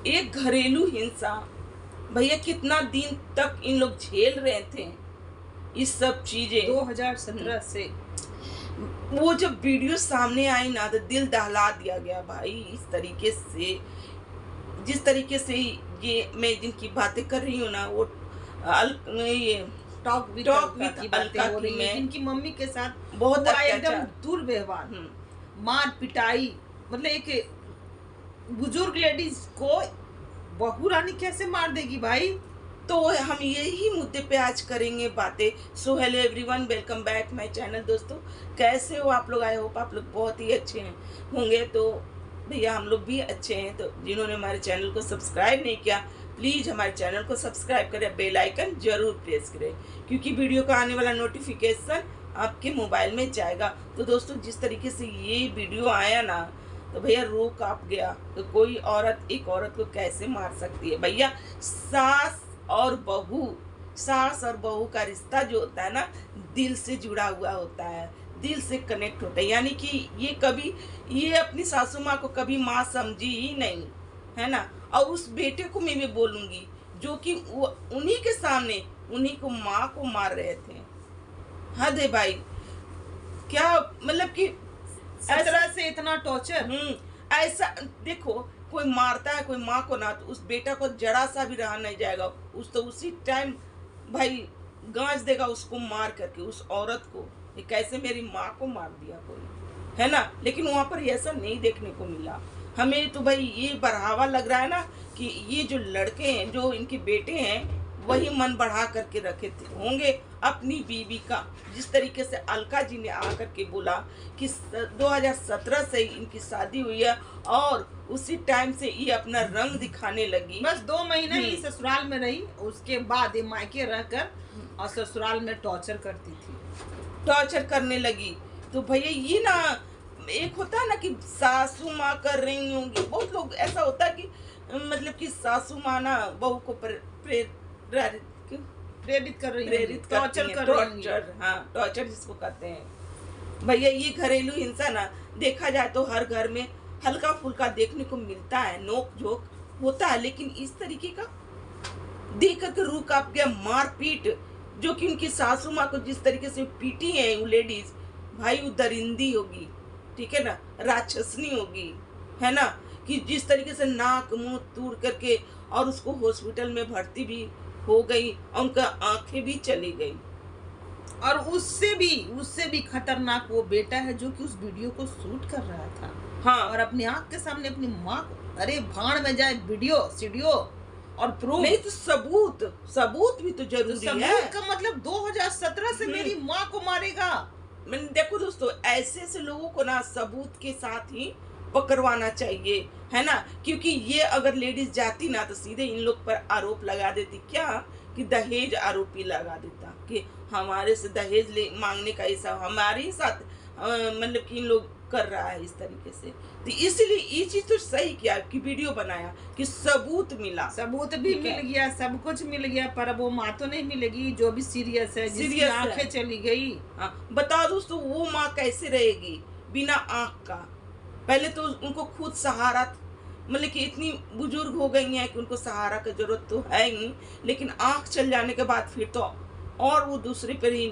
एक घरेलू हिंसा भैया कितना दिन तक इन लोग झेल रहे थे इस सब चीजें। 2017 से वो जब वीडियो सामने आई ना तो दिल दहला दिया गया भाई। इस तरीके से जिस तरीके से ये मैं जिनकी बातें कर रही हूँ ना वो ये टॉक विद अलका हो रही है, की जिनकी मम्मी के साथ बहुत एकदम दुर्व्यवहार, मार पिटाई, मतलब एक बुजुर्ग लेडीज को बहू रानी कैसे मार देगी भाई। तो हम यही मुद्दे पे आज करेंगे बातें। So hello everyone, welcome back my channel. दोस्तों कैसे हो आप लोग? आई होप आप लोग बहुत ही अच्छे हैं होंगे। तो भैया हम लोग भी अच्छे हैं। तो जिन्होंने हमारे चैनल को सब्सक्राइब नहीं किया प्लीज़ हमारे चैनल को सब्सक्राइब करें, बेल आइकन जरूर प्रेस करें क्योंकि वीडियो का आने वाला नोटिफिकेशन आपके मोबाइल में जाएगा। तो दोस्तों जिस तरीके से ये वीडियो आया ना तो भैया रो कांप गया। तो कोई औरत एक औरत को कैसे मार सकती है भैया? सास और बहू का रिश्ता जो होता है ना दिल से जुड़ा हुआ होता है, दिल से कनेक्ट होता है। यानी कि ये अपनी सासू माँ को कभी माँ समझी ही नहीं है ना। और उस बेटे को मैं भी बोलूँगी जो कि वो उन्हीं के सामने उन्हीं को माँ को मार रहे थे। हद है भाई, क्या मतलब कि 17 से इतना टॉर्चर। ऐसा देखो, कोई मारता है कोई माँ को ना तो उस बेटा को जरा सा भी रहा नहीं जाएगा। उसी टाइम भाई गांज देगा उसको मार करके उस औरत को। ये कैसे मेरी माँ को मार दिया कोई, है ना। लेकिन वहाँ पर ऐसा नहीं देखने को मिला हमें। तो भाई ये बढ़ावा लग रहा है ना कि ये जो लड़के हैं जो इनके बेटे हैं वही मन बढ़ा करके रखे थे होंगे अपनी बीवी का। जिस तरीके से अलका जी ने आकर के बोला कि 2017 से इनकी शादी हुई है और उसी टाइम से ये अपना रंग दिखाने लगी। बस 2 महीने ही ससुराल में रही, उसके बाद ये मायके रहकर और ससुराल में टॉर्चर करती थी, टॉर्चर करने लगी। तो भैया ये ना एक होता है ना कि सासू माँ कर रही होंगी। बहुत लोग ऐसा होता है कि मतलब कि सासू माँ ना बहू को प्रेरित कर रही है, टॉर्चर कर रही है। हाँ, टॉर्चर जिसको कहते हैं भैया। ये घरेलू हिंसा ना देखा जाए तो हर घर में हल्का फुल्का देखने को मिलता है, नोक झोंक होता है। लेकिन इस तरीके का देख कर रूह कांप गया। मारपीट जो कि उनकी सासू माँ को जिस तरीके से पीटी है वो लेडीज, भाई वो दरिंदी होगी, ठीक है ना, राक्षसनी होगी, है ना। कि जिस तरीके से नाक मुंह तोड़ करके और उसको हॉस्पिटल में भर्ती भी हो गई और उनका आंखें भी चली गई। और उससे भी खतरनाक वो बेटा है जो कि उस वीडियो को शूट कर रहा था। हाँ, और अपनी आंख के सामने अपनी माँ को, अरे भाड़ में जाए वीडियो सीडियो और प्रूफ नहीं तो सबूत भी तो जरूरी है। सबूत का मतलब 2017 से मेरी माँ को मारेगा। देखो दोस्तों ऐसे लोगों को ना सबूत के साथ ही पकड़वाना चाहिए, है ना। क्योंकि ये अगर लेडीज जाती ना तो सीधे इन लोग पर आरोप लगा देती, क्या कि दहेज आरोपी लगा देता कि हमारे से दहेज मांगने का ऐसा हमारे ही साथ मतलब कि इन लोग कर रहा है इस तरीके से। तो इसलिए ये चीज तो सही किया कि वीडियो बनाया कि सबूत मिला, सबूत भी मिल गया, सब कुछ मिल गया, पर वो माँ तो नहीं मिलेगी जो भी सीरियस है, जिसकी आंखें चली गई। हाँ, बताओ दोस्तों वो माँ कैसे रहेगी बिना आंख का? पहले तो उनको खुद सहारा, मतलब कि इतनी बुजुर्ग हो गई हैं कि उनको सहारा की जरूरत तो है ही, लेकिन आंख चल जाने के बाद फिर तो और वो दूसरे पर ही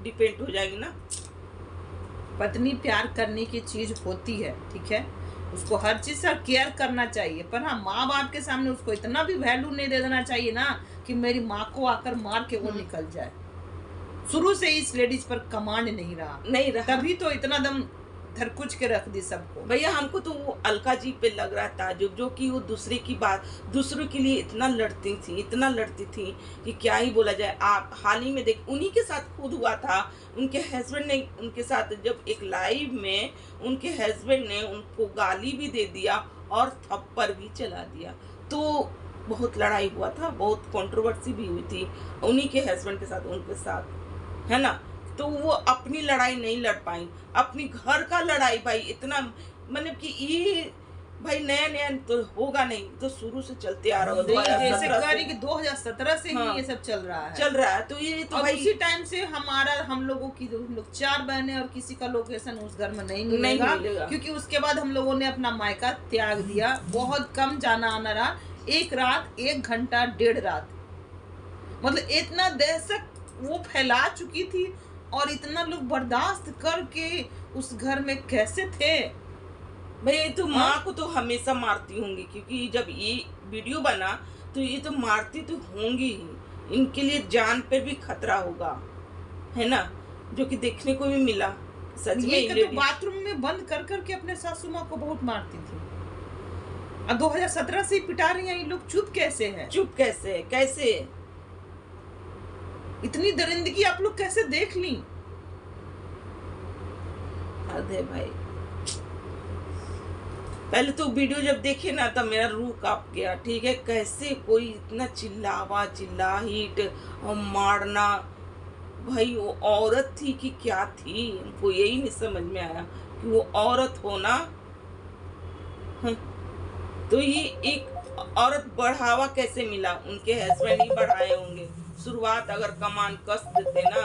डिपेंड हो जाएगी ना। पत्नी प्यार करने की चीज होती है, ठीक है, उसको हर चीज का केयर करना चाहिए, पर हाँ माँ बाप के सामने उसको इतना भी वैल्यू नहीं दे देना चाहिए ना कि मेरी माँ को आकर मार के वो निकल जाए। शुरू से इस लेडीज पर कमांड नहीं रहा, तभी तो इतना दम धरकुच के रख दी सबको। भैया हमको तो वो अलका जी पे लग रहा था जो कि वो दूसरों के लिए इतना लड़ती थी कि क्या ही बोला जाए। आप हाल ही में देख उन्हीं के साथ खुद हुआ था। उनके हस्बैंड ने उनके साथ जब एक लाइव में उनके हस्बैंड ने उनको गाली भी दे दिया और थप्पड़ भी चला दिया। तो बहुत लड़ाई हुआ था, बहुत कंट्रोवर्सी भी हुई थी उन्हीं के हस्बैंड के साथ उनके साथ, है ना। तो वो अपनी लड़ाई नहीं लड़ पाई, अपनी घर का लड़ाई भाई इतना मतलब कि ये भाई नया तो होगा नहीं, तो शुरू से चलते आ रहा है। जैसे कह कि 2017 से ही ये सब चल रहा है। तो ये तो भाई उसी टाइम से हम लोगों की हम लोग 4 बहनें और किसी का लोकेशन उस घर में नहीं मिलेगा क्योंकि उसके बाद हम लोगों ने अपना मायका त्याग दिया, बहुत कम जाना आना रहा। एक रात, 1 घंटा, 1.5 रात, मतलब इतना दहशत वो फैला चुकी थी। और इतना लोग बर्दाश्त करके उस घर में कैसे थे? भाई ये तो हाँ? माँ को तो हमेशा मारती होंगी, क्योंकि जब ये वीडियो बना तो ये तो मारती तो होंगी ही, इनके लिए जान पे भी खतरा होगा, है ना, जो कि देखने को भी मिला। सच में ये ये तो लेडी बाथरूम में बंद कर करके अपने सासू माँ को बहुत मारती थी। और 2017 से ही पिटा रही हैं, ये लोग चुप कैसे हैं? चुप कैसे है? कैसे? इतनी दरिंदगी आप लोग कैसे देख ली? हद है भाई। पहले तो वीडियो जब देखे ना तब मेरा रूह कांप गया। ठीक है, कैसे कोई इतना चिल्लाहिट और मारना। भाई वो औरत थी कि क्या थी, हमको यही नहीं समझ में आया कि वो औरत हो ना। तो ये एक औरत बढ़ावा कैसे मिला? उनके हस्बैंड ही बढ़ाए होंगे। शुरुआत अगर कमान कस देते ना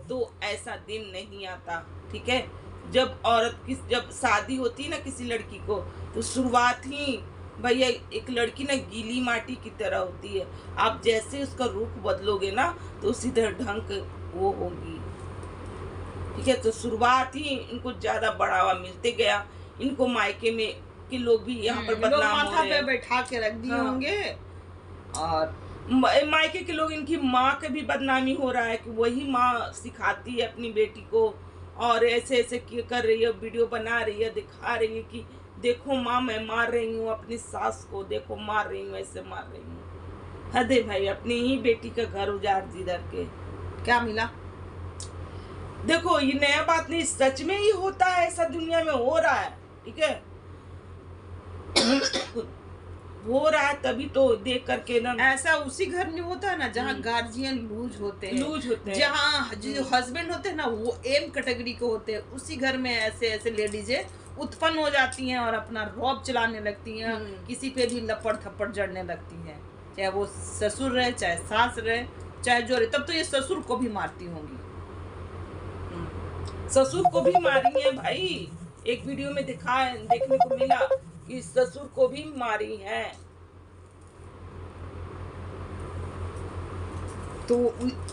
तो ऐसा दिन नहीं आता। ठीक है, जब शादी होती है ना किसी लड़की को, तो शुरुआत ही भैया एक लड़की ना गीली माटी की तरह होती है। आप जैसे उसका रूप बदलोगे ना तो उसी तरह ढंग वो होगी। ठीक है, तो शुरुआत ही इनको ज्यादा बढ़ावा मिलते गया। इनको मायके में के लोग भी यहाँ पर लोग बदनाम हो माथा रहे पे हैं। बैठा के रख दिए हाँ। होंगे। और मायके के लोग, इनकी माँ के भी बदनामी हो रहा है कि वही माँ सिखाती है अपनी बेटी को, और ऐसे ऐसे कर रही है, वीडियो बना रही है, दिखा रही है कि देखो माँ मैं मार रही हूँ अपनी सास को, देखो मार रही हूँ, ऐसे मार रही हूँ। हद है भाई, अपनी ही बेटी का घर उजाड़ दी करके। क्या मिला? देखो ये नया बात नहीं, सच में ही होता है, ऐसा दुनिया में हो रहा है। ठीक है हो रहा है, तभी तो देख करके ना। ऐसा उसी घर में होता है ना जहाँ गार्जियन लूज होते हैं, जहाँ जो हस्बैंड होते हैं ना वो एम कैटेगरी के होते हैं, उसी घर में ऐसे ऐसे लेडीजें उत्पन्न हो जाती हैं और अपना रौब चलाने लगती हैं, किसी पे भी लपड़ थप्पड़ जड़ने लगती हैं, चाहे वो ससुर रहे, चाहे सास रहे, चाहे जो रहे। तब तो ये ससुर को भी मारती होंगी। ससुर को भी मारी है भाई, एक वीडियो में देखने को मिला कि ससुर को भी मारी है। तो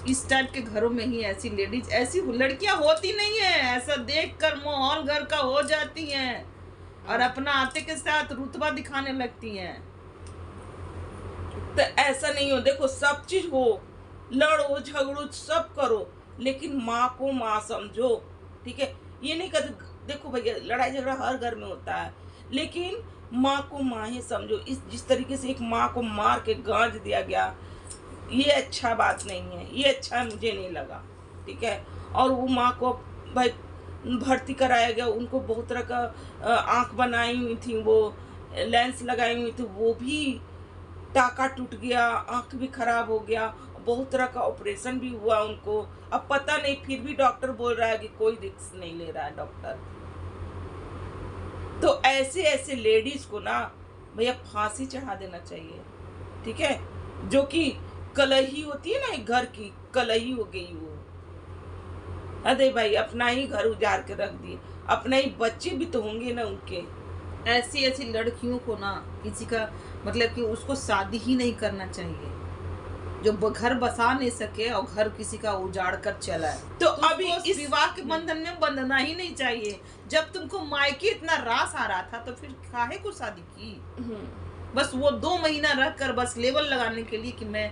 इस टाइप के घरों में ही ऐसी लेडीज, ऐसी लड़कियां होती नहीं है। ऐसा देखकर माहौल घर का हो जाती हैं और अपना आते के साथ रुतबा दिखाने लगती हैं। तो ऐसा नहीं हो, देखो सब चीज हो, लड़ो झगड़ो सब करो, लेकिन माँ को माँ समझो। ठीक है, ये नहीं कहते, देखो भैया लड़ाई झगड़ा हर घर में होता है, लेकिन माँ को माँ ही समझो। जिस तरीके से एक माँ को मार के गांज दिया गया, ये अच्छा बात नहीं है, ये अच्छा मुझे नहीं लगा। ठीक है, और वो माँ को भाई भर्ती कराया गया, उनको बहुत तरह का आँख बनाई हुई थी, वो लेंस लगाई हुई थी, वो भी टाका टूट गया, आँख भी खराब हो गया, बहुत तरह का ऑपरेशन भी हुआ उनको। अब पता नहीं, फिर भी डॉक्टर बोल रहा है कि कोई रिस्क नहीं ले रहा है डॉक्टर। तो ऐसे ऐसे लेडीज को ना भैया फांसी चढ़ा देना चाहिए। ठीक है, जो कि कलही होती है ना, एक घर की कलही हो गई वो। अरे भाई अपना ही घर उजाड़ के रख दिए, अपने ही बच्चे भी तो होंगे ना उनके। ऐसी ऐसी लड़कियों को ना किसी का मतलब कि उसको शादी ही नहीं करना चाहिए, जो घर बसा नहीं सके और घर किसी का उजाड़ कर चला है। तो अभी इस विवाह के बंधन में बंधना ही नहीं चाहिए। जब तुमको मायके इतना रास आ रहा था तो फिर काहे को शादी की? बस वो 2 महीना रख कर बस लेवल लगाने के लिए कि मैं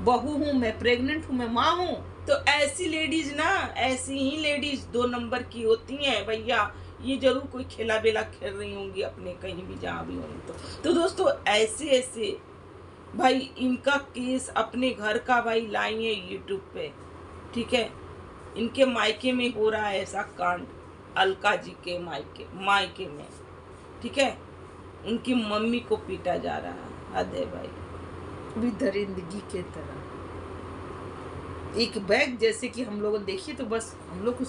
बहू हूँ, मैं प्रेग्नेंट हूँ, मैं माँ हूँ। तो ऐसी लेडीज ना, ऐसी ही लेडीज 2 नंबर की होती हैं भैया। ये जरूर कोई खेला बेला खेल रही होंगी अपने कहीं भी जहाँ भी होंगी। तो दोस्तों ऐसे ऐसे भाई इनका केस अपने घर का भाई लाई है यूट्यूब पे। ठीक है, इनके मायके में हो रहा है ऐसा कांड, अलका जी के मायके में। ठीक है, उनकी मम्मी को पीटा जा रहा है। हद है भाई, भी दरिंदगी के तरह एक बैग जैसे कि हम लोग देखिए तो बस हम लोग को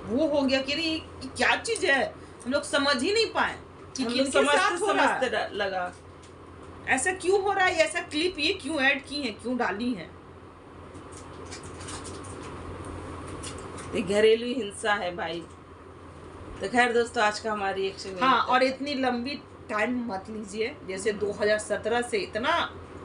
वो हो गया कि ये क्या चीज है, हम लोग समझ ही नहीं पाए कि किसके साथ हो रहा है। लगा ऐसा क्यों हो रहा है, ऐसा क्लिप ये क्यों ऐड की है, क्यों डाली है? ये घरेलू हिंसा है भाई। तो खैर दोस्तों आज का हमारी रिएक्शन। हाँ, और इतनी लंबी टाइम मत लीजिए। जैसे 2017 से इतना,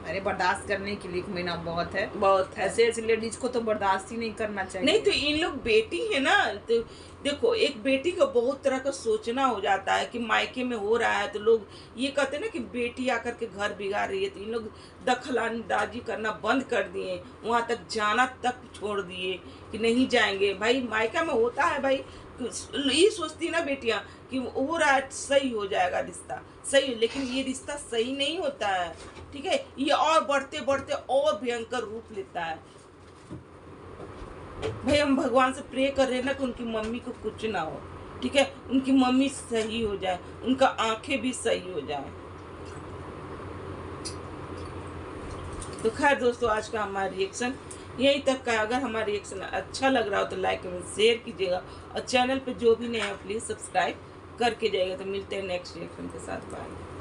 अरे बर्दाश्त करने के लिए 1 महीना बहुत है, बहुत है। ऐसे लेडीज को तो बर्दाश्त ही नहीं करना चाहिए। नहीं तो इन लोग बेटी है ना, तो देखो एक बेटी का बहुत तरह का सोचना हो जाता है कि मायके में हो रहा है तो लोग ये कहते हैं ना कि बेटी आकर के घर बिगाड़ रही है, तो इन लोग दखलंदाजी करना बंद कर दिए, वहाँ तक जाना तक छोड़ दिए कि नहीं जाएंगे। भाई मायका में होता है भाई, ये सोचती ना बेटियां कि हो रहा है सही हो जाएगा रिश्ता सही, लेकिन ये रिश्ता सही नहीं होता है, ठीक है। ये और बढ़ते बढ़ते और भयंकर रूप लेता है। भाई हम भगवान से प्रे कर रहे हैं ना कि उनकी मम्मी को कुछ ना हो, ठीक है, उनकी मम्मी सही हो जाए, उनका आंखें भी सही हो जाए। तो खैर दोस्तों, आज का हमारा रिएक्शन यहीं तक का। अगर हमारा रिएक्शन अच्छा लग रहा हो तो लाइक कमेंट शेयर कीजिएगा, और चैनल पे जो भी नया प्लीज़ सब्सक्राइब करके जाइएगा। तो मिलते हैं नेक्स्ट रिएक्शन के साथ। बाय।